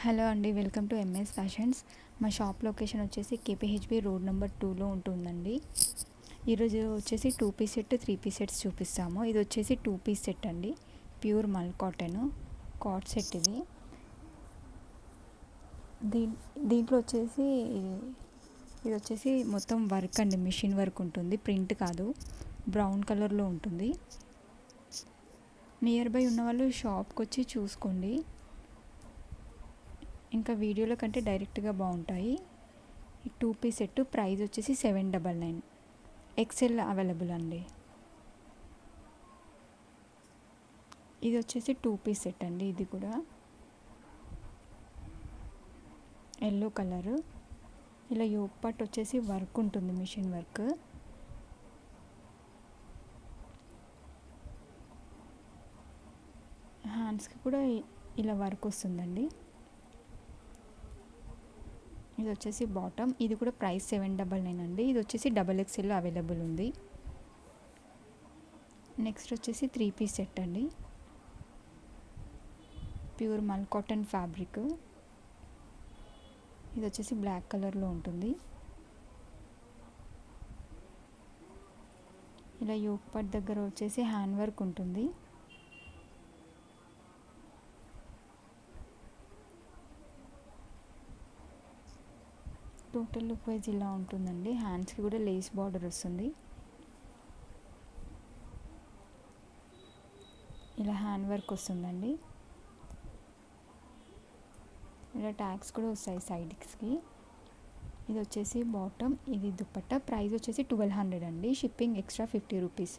Hello అండి, welcome to MS fashions. మా shop location వచ్చేసి కేపీహెచ్బి రోడ్ నెంబర్ 2లో ఉంటుందండి. ఈరోజు వచ్చేసి 2 పీస్ సెట్ 3 పీస్ సెట్స్ చూపిస్తాము. ఇది వచ్చేసి 2 పీస్ సెట్ అండి, ప్యూర్ మల్ కాటన్ కాట్ సెట్. దీంట్లో వచ్చేసి ఇది వచ్చేసి మొత్తం వర్క్ అండి, మిషన్ వర్క్ ఉంటుంది, ప్రింట్ కాదు. బ్రౌన్ కలర్లో ఉంటుంది. నియర్ బై ఉన్న వాళ్ళు షాప్కి వచ్చి చూసుకోండి. ఇంకా వీడియోలో కంటే డైరెక్ట్గా బాగుంటాయి. ఈ 2 పీస్ సెట్ ప్రైస్ వచ్చేసి 799. ఎక్సెల్ అవైలబుల్ అండి. ఇది వచ్చేసి 2 పీస్ సెట్ అండి. ఇది కూడా ఎల్లో కలర్. ఇలా యోక్ పార్ట్ వచ్చేసి వర్క్ ఉంటుంది, మిషన్ వర్క్. హ్యాండ్స్కి కూడా ఇలా వర్క్ వస్తుందండి. ఇది వచ్చేసి బాటమ్. ఇది కూడా ప్రైస్ 799 అండి. ఇది వచ్చేసి XXL అవైలబుల్ ఉంది. నెక్స్ట్ వచ్చేసి 3 పీస్ సెట్ అండి, ప్యూర్ మల్ కాటన్ ఫ్యాబ్రిక్. ఇది వచ్చేసి బ్లాక్ కలర్లో ఉంటుంది. ఇలా యోక్ పార్ట్ దగ్గర వచ్చేసి హ్యాండ్ వర్క్ ఉంటుంది. టోటల్ లుక్ వైజ్ ఇలా ఉంటుందండి. హ్యాండ్స్కి కూడా లేస్ బార్డర్ వస్తుంది. ఇలా హ్యాండ్ వర్క్ వస్తుందండి. ఇలా ట్యాగ్స్ కూడా వస్తాయి సైడ్స్కి. ఇది వచ్చేసి బాటమ్, ఇది దుపట్టా. ప్రైస్ వచ్చేసి 1200 అండి. Shipping extra 50 rupees.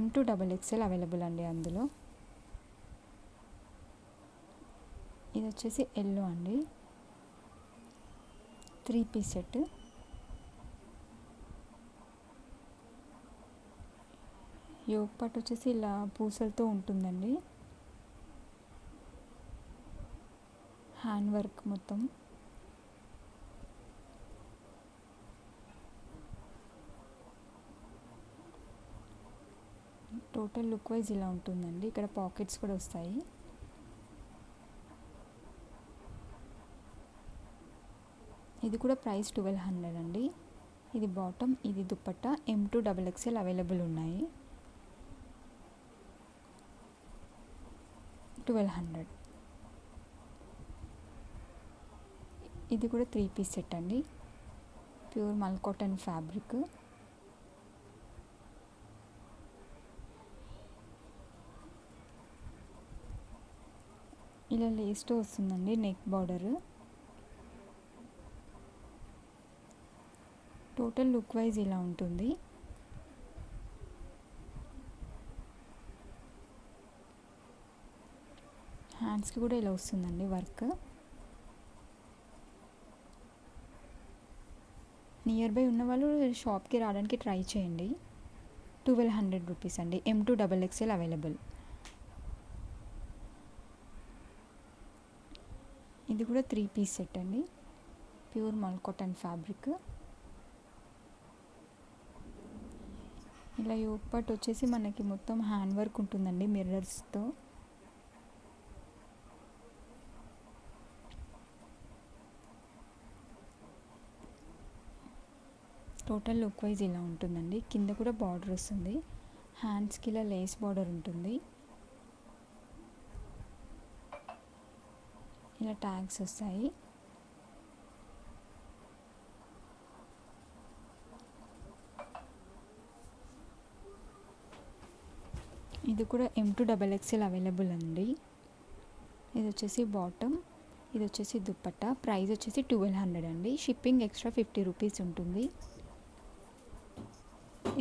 M to XXL available అండి అందులో. ఇది వచ్చేసి ఎల్లో అండి, 3 పీస్ సెట్. యోక్ పార్ట్ వచ్చేసి ఇలా పూసలతో ఉంటుందండి. హ్యాండ్ వర్క్ మొత్తం. టోటల్ లుక్ వైజ్ ఇలా ఉంటుందండి. ఇక్కడ పాకెట్స్ కూడా వస్తాయి. ఇది కూడా ప్రైస్ 1200 అండి. ఇది బాటమ్, ఇది dupatta. M to XXL available ఉన్నాయి. 1200. ఇది కూడా 3 పీస్ సెట్ అండి, ప్యూర్ మల్ కాటన్ ఫ్యాబ్రిక్. ఇలా లేస్తో వస్తుందండి neck border. Total look wise ఇలా ఉంటుంది. హ్యాండ్స్కి కూడా ఇలా వస్తుందండి వర్క్. నియర్ బై ఉన్న వాళ్ళు షాప్కి రావడానికి ట్రై చేయండి. 1200 రూపీస్ అండి. M to XXL available. ఇది కూడా 3 పీస్ సెట్ అండి, ప్యూర్ మల్ కాటన్ ఫ్యాబ్రిక్. ఇలా యోక్ పార్ట్ వచ్చేసి మనకి మొత్తం హ్యాండ్ వర్క్ ఉంటుందండి, మిర్రర్స్తో. టోటల్ లుక్ వైజ్ ఇలా ఉంటుందండి. కింద కూడా బార్డర్ వస్తుంది. హ్యాండ్స్కి ఇలా లేస్ బార్డర్ ఉంటుంది. ఇలా ట్యాగ్స్ వస్తాయి. ఇది కూడా M to XXL అవైలబుల్ అండి. ఇది వచ్చేసి బాటమ్, ఇది వచ్చేసి దుపట్టా. ప్రైస్ వచ్చేసి 1200 అండి. షిప్పింగ్ ఎక్స్ట్రా 50 రూపీస్ ఉంటుంది.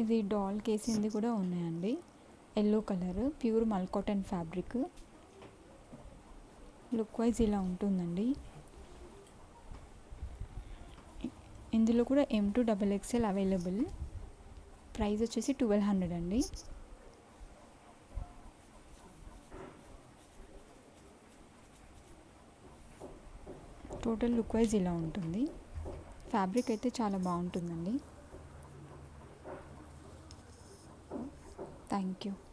ఇది డాల్ కేసింది కూడా ఉన్నాయండి, ఎల్లో కలర్, ప్యూర్ మల్ కాటన్ ఫ్యాబ్రిక్. లుక్ వైజ్ ఇలా ఉంటుందండి. ఇందులో కూడా M to XXL available. Price వచ్చేసి 1200 అండి. టోటల్ లుక్ వైజ్ ఇలా ఉంటుంది. ఫ్యాబ్రిక్ అయితే చాలా బాగుంటుందండి. Thank you.